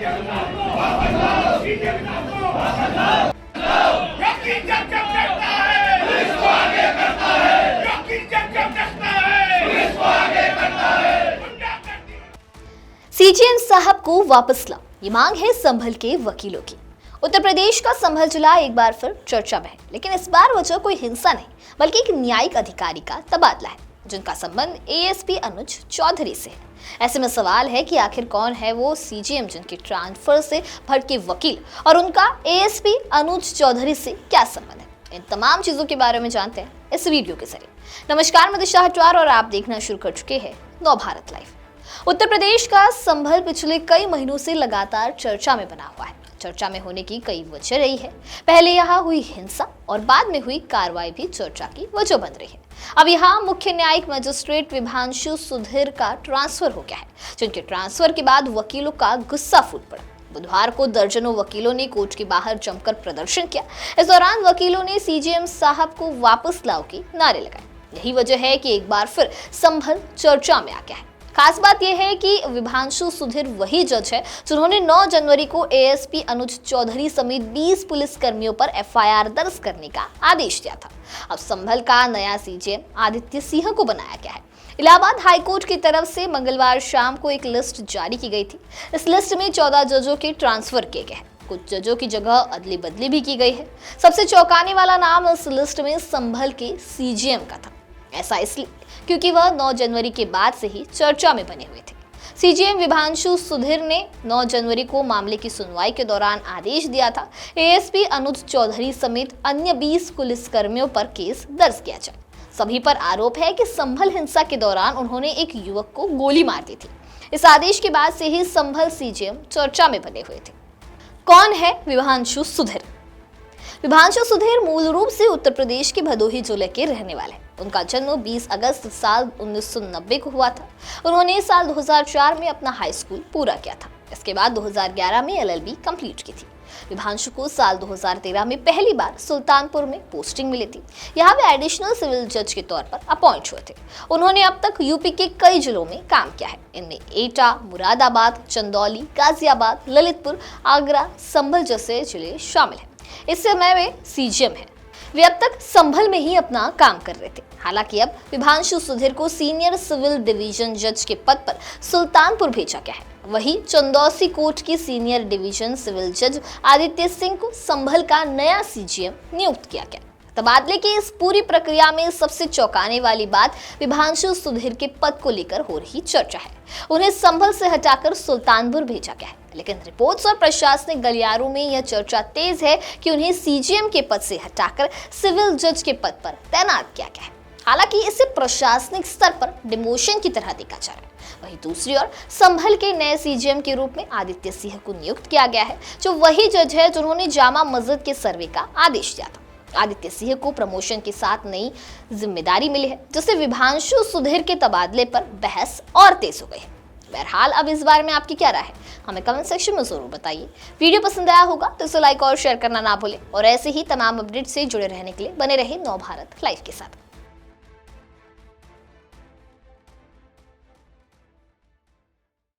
CJM साहब को वापस लाओ, ये मांग है संभल के वकीलों की। उत्तर प्रदेश का संभल जिला एक बार फिर चर्चा में है, लेकिन इस बार वजह कोई हिंसा नहीं बल्कि एक न्यायिक अधिकारी का तबादला है, जिनका संबंध एएसपी अनुज चौधरी से है। ऐसे में सवाल है कि आखिर कौन है वो सीजेएम जिनके ट्रांसफर से भड़के वकील और उनका एएसपी अनुज चौधरी से क्या संबंध है। इन तमाम चीजों के बारे में जानते हैं इस वीडियो के जरिए। नमस्कार, मैं दिशा हटवार और आप देखना शुरू कर चुके हैं नव भारत लाइव। उत्तर प्रदेश का संभल पिछले कई महीनों से लगातार चर्चा में बना हुआ है। चर्चा में होने की कई वजह रही है। पहले यहाँ हुई हिंसा और बाद में हुई कार्रवाई भी चर्चा की वजह बन रही है। अब यहाँ मुख्य न्यायिक मजिस्ट्रेट विभांशु सुधीर का ट्रांसफर हो गया है, जिनके ट्रांसफर के बाद वकीलों का गुस्सा फूट पड़ा। बुधवार को दर्जनों वकीलों ने कोर्ट के बाहर जमकर प्रदर्शन किया। इस दौरान वकीलों ने सीजेएम साहब को वापस लाओ के नारे लगाए। यही वजह है कि एक बार फिर संभल चर्चा में आ गया है। खास बात यह है कि विभांशु सुधीर वही जज है जिन्होंने 9 जनवरी को एएसपी अनुज चौधरी समेत 20 पुलिस कर्मियों पर एफआईआर दर्ज करने का आदेश दिया था। अब संभल का नया सीजेएम आदित्य सिंह को बनाया गया है। इलाहाबाद हाईकोर्ट की तरफ से मंगलवार शाम को एक लिस्ट जारी की गई थी। इस लिस्ट में 14 जजों के ट्रांसफर किए गए हैं। कुछ जजों की जगह अदली बदली भी की गई है। सबसे चौंकाने वाला नाम इस लिस्ट में संभल के सीजेएम का था। ऐसा इसलिए क्योंकि वह 9 जनवरी के बाद से ही चर्चा में बने हुए थे। सीजेएम विभांशु सुधीर ने 9 जनवरी को मामले की सुनवाई के दौरान आदेश दिया था एएसपी अनुज चौधरी समेत अन्य 20 पुलिसकर्मियों पर केस दर्ज किया जाए। सभी पर आरोप है कि संभल हिंसा के दौरान उन्होंने एक युवक को गोली मार दी थी। इस आदेश के बाद से ही संभल सीजेएम चर्चा में बने हुए थे। कौन है विभांशु सुधीर? विभांशु सुधीर मूल रूप से उत्तर प्रदेश के भदोही जिले के रहने वाले हैं। उनका जन्म 20 अगस्त साल 1990 को हुआ था। उन्होंने साल 2004 में अपना हाई स्कूल पूरा किया था। इसके बाद 2011 में एलएलबी कंप्लीट की थी। विभांशु को साल 2013 में पहली बार सुल्तानपुर में पोस्टिंग मिली थी। यहाँ वे एडिशनल सिविल जज के तौर पर अपॉइंट हुए थे। उन्होंने अब तक यूपी के कई जिलों में काम किया है। इनमें एटा, मुरादाबाद, चंदौली, गाजियाबाद, ललितपुर, आगरा, संभल जैसे जिले शामिल हैं। इस समय वे सीजेएम हैं। वे अब तक संभल में ही अपना काम कर रहे थे। हालांकि अब विभांशु सुधीर को सीनियर सिविल डिवीजन जज के पद पर सुल्तानपुर भेजा गया है। वहीं चंदौसी कोर्ट की सीनियर डिवीजन सिविल जज आदित्य सिंह को संभल का नया सीजेएम नियुक्त किया गया। तबादले की इस पूरी प्रक्रिया में सबसे चौंकाने वाली बात विभांशु सुधीर के पद को लेकर हो रही चर्चा है। उन्हें संभल से हटाकर सुल्तानपुर भेजा गया है, लेकिन रिपोर्ट्स और प्रशासनिक गलियारों में यह चर्चा तेज है कि उन्हें सीजेएम के पद से हटाकर सिविल जज के पद पर तैनात किया गया है। हालांकि इसे प्रशासनिक स्तर पर डिमोशन की तरह देखा जा रहा है। वहीं दूसरी ओर संभल के नए सीजेएम के रूप में आदित्य सिंह को नियुक्त किया गया है, जो वही जज है जिन्होंने जामा मस्जिद के सर्वे का आदेश दिया था। आदित्य सिंह को प्रमोशन के साथ नई जिम्मेदारी मिली है, जिससे विभांशु सुधीर के तबादले पर बहस और तेज हो गई है। बहरहाल अब इस बारे में आपकी क्या राय है, हमें कमेंट सेक्शन में जरूर बताइए। वीडियो पसंद आया होगा तो इसे लाइक और शेयर करना ना भूलें और ऐसे ही तमाम अपडेट से जुड़े रहने के लिए बने रहे नव भारत लाइव के साथ।